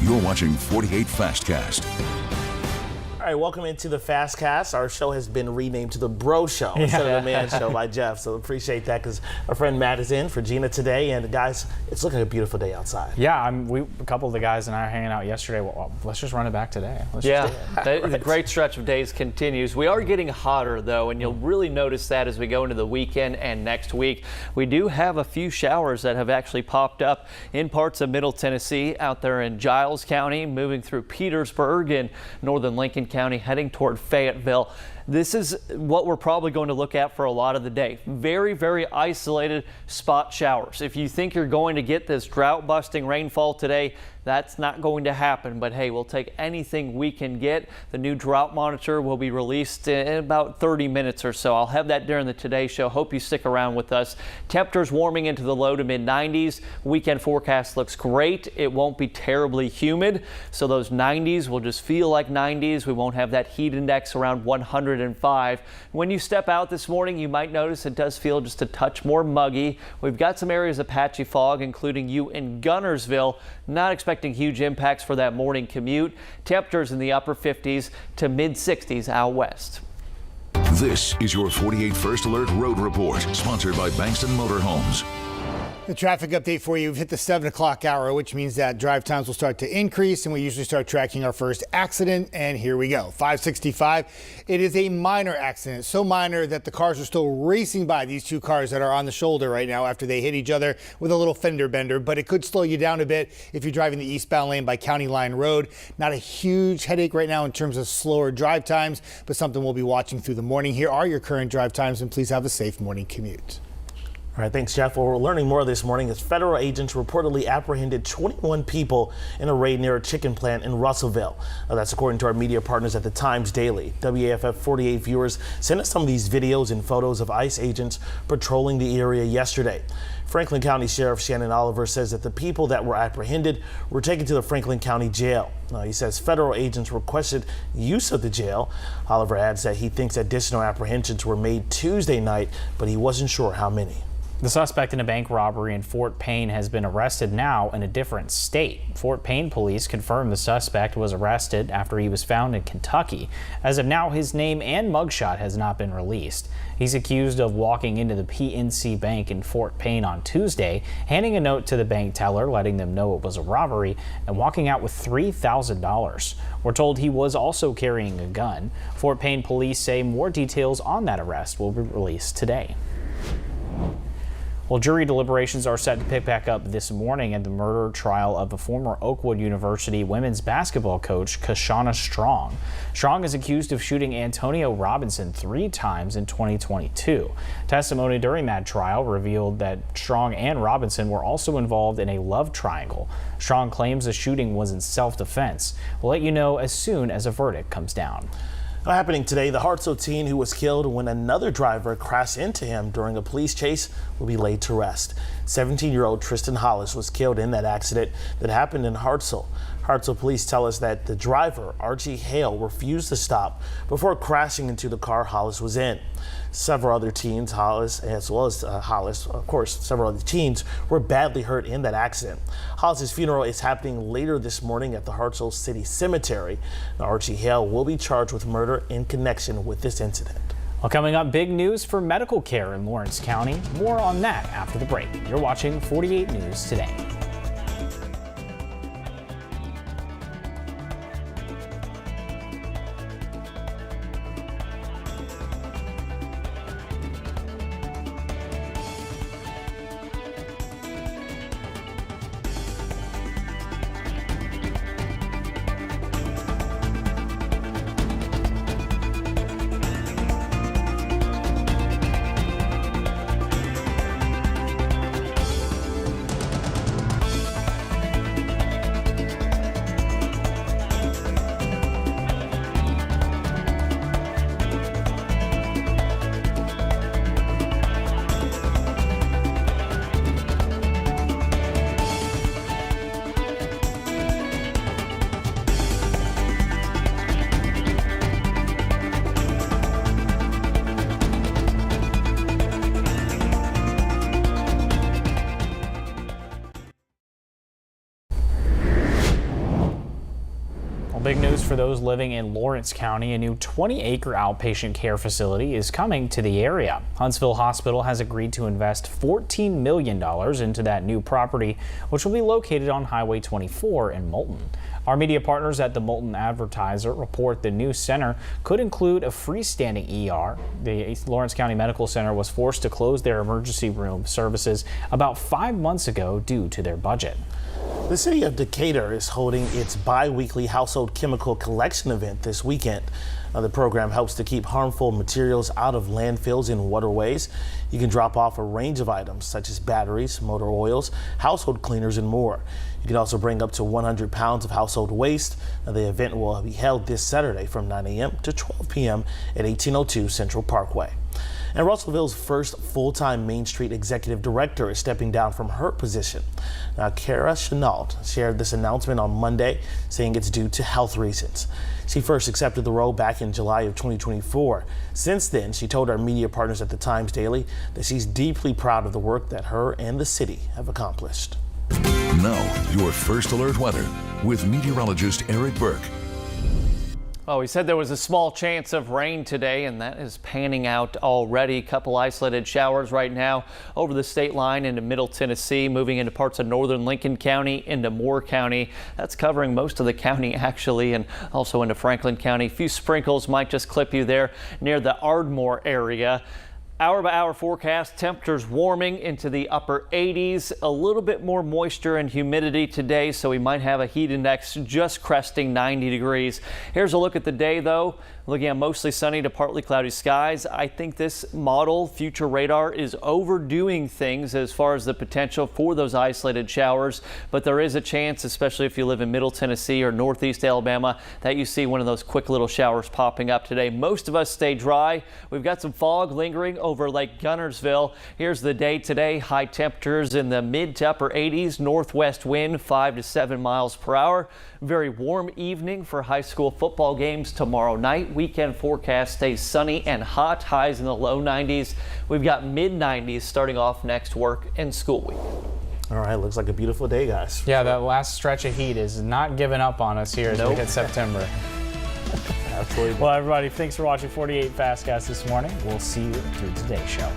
You're watching 48 Fastcast. All right, welcome into the Fastcast. Our show has been renamed to the Bro Show instead of the Man Show by Jeff. So appreciate that because our friend Matt is in for Gina today. And guys, it's looking like a beautiful day outside. Yeah, a couple of the guys and I are hanging out yesterday. Well, let's just run it back today. The great stretch of days continues. We are getting hotter though, and you'll really notice that as we go into the weekend and next week. We do have a few showers that have actually popped up in parts of Middle Tennessee, out there in Giles County, moving through Petersburg and northern Lincoln County, heading toward Fayetteville. This is what we're probably going to look at for a lot of the day. Very, very isolated spot showers. If you think you're going to get this drought-busting rainfall today, that's not going to happen. But hey, we'll take anything we can get. The new drought monitor will be released in about 30 minutes or so. I'll have that during the Today Show. Hope you stick around with us. Temperatures warming into the low to mid 90s. Weekend forecast looks great. It won't be terribly humid, so those 90s will just feel like 90s. We won't have that heat index around 105. When you step out this morning, you might notice it does feel just a touch more muggy. We've got some areas of patchy fog, including you in Gunnersville. Not expecting huge impacts for that morning commute. Temperatures in the upper 50s to mid 60s out west. This is your 48 First Alert Road Report, sponsored by Bankston Motorhomes. The traffic update for you. We've hit the 7 o'clock hour, which means that drive times will start to increase, and we usually start tracking our first accident. And here we go. 565. It is a minor accident, so minor that the cars are still racing by, these two cars that are on the shoulder right now after they hit each other with a little fender bender. But it could slow you down a bit if you're driving the eastbound lane by County Line Road. Not a huge headache right now in terms of slower drive times, but something we'll be watching through the morning. Here are your current drive times, and please have a safe morning commute. All right, thanks, Jeff. Well, we're learning more this morning as federal agents reportedly apprehended 21 people in a raid near a chicken plant in Russellville. That's according to our media partners at the Times Daily. WAFF 48 viewers sent us some of these videos and photos of ICE agents patrolling the area yesterday. Franklin County Sheriff Shannon Oliver says that the people that were apprehended were taken to the Franklin County Jail. He says federal agents requested use of the jail. Oliver adds that he thinks additional apprehensions were made Tuesday night, but he wasn't sure how many. The suspect in a bank robbery in Fort Payne has been arrested now in a different state. Fort Payne police confirmed the suspect was arrested after he was found in Kentucky. As of now, his name and mugshot has not been released. He's accused of walking into the PNC Bank in Fort Payne on Tuesday, handing a note to the bank teller letting them know it was a robbery, and walking out with $3,000. We're told he was also carrying a gun. Fort Payne police say more details on that arrest will be released today. Well, jury deliberations are set to pick back up this morning in the murder trial of a former Oakwood University women's basketball coach, Kashana Strong. Strong is accused of shooting Antonio Robinson 3 times in 2022. Testimony during that trial revealed that Strong and Robinson were also involved in a love triangle. Strong claims the shooting was in self-defense. We'll let you know as soon as a verdict comes down. Happening today, the Hartselle teen who was killed when another driver crashed into him during a police chase will be laid to rest. 17-year-old Tristan Hollis was killed in that accident that happened in Hartselle. Hartselle police tell us that the driver, Archie Hale, refused to stop before crashing into the car Hollis was in. Several other teens, Hollis, as well as Hollis, of course, several other teens were badly hurt in that accident. Hollis's funeral is happening later this morning at the Hartselle City Cemetery. Now, Archie Hale will be charged with murder in connection with this incident. Well, coming up, big news for medical care in Lawrence County. More on that after the break. You're watching 48 News Today. Well, big news for those living in Lawrence County. A new 20-acre outpatient care facility is coming to the area. Huntsville Hospital has agreed to invest $14 million into that new property, which will be located on Highway 24 in Moulton. Our media partners at the Moulton Advertiser report the new center could include a freestanding ER. The Lawrence County Medical Center was forced to close their emergency room services about 5 months ago due to their budget. The city of Decatur is holding its bi-weekly household chemical collection event this weekend. The program helps to keep harmful materials out of landfills and waterways. You can drop off a range of items such as batteries, motor oils, household cleaners, and more. You can also bring up to 100 pounds of household waste. The event will be held this Saturday from 9 a.m. to 12 p.m. at 1802 Central Parkway. And Russellville's first full-time Main Street executive director is stepping down from her position. Now, Kara Chenault shared this announcement on Monday, saying it's due to health reasons. She first accepted the role back in July of 2024. Since then, she told our media partners at the Times Daily that she's deeply proud of the work that her and the city have accomplished. Now, your first alert weather with meteorologist Eric Burke. Well, we said there was a small chance of rain today, and that is panning out already. A couple isolated showers right now over the state line into Middle Tennessee, moving into parts of northern Lincoln County, into Moore County. That's covering most of the county, actually, and also into Franklin County. A few sprinkles might just clip you there near the Ardmore area. Hour-by-hour forecast, temperatures warming into the upper 80s. A little bit more moisture and humidity today, so we might have a heat index just cresting 90 degrees. Here's a look at the day, though. Looking at mostly sunny to partly cloudy skies. I think this model, future radar, is overdoing things as far as the potential for those isolated showers. But there is a chance, especially if you live in Middle Tennessee or Northeast Alabama, that you see one of those quick little showers popping up today. Most of us stay dry. We've got some fog lingering over Lake Gunnersville. Here's the day today. High temperatures in the mid to upper 80s. Northwest wind 5 to 7 miles per hour. Very warm evening for high school football games tomorrow night. Weekend forecast stays sunny and hot. Highs in the low 90s. We've got mid 90s starting off next work and school week. All right, looks like a beautiful day, guys. Yeah, that last stretch of heat is not giving up on us here as we hit September. Absolutely. Well, everybody, thanks for watching 48 Fastcast this morning. We'll see you through today's show.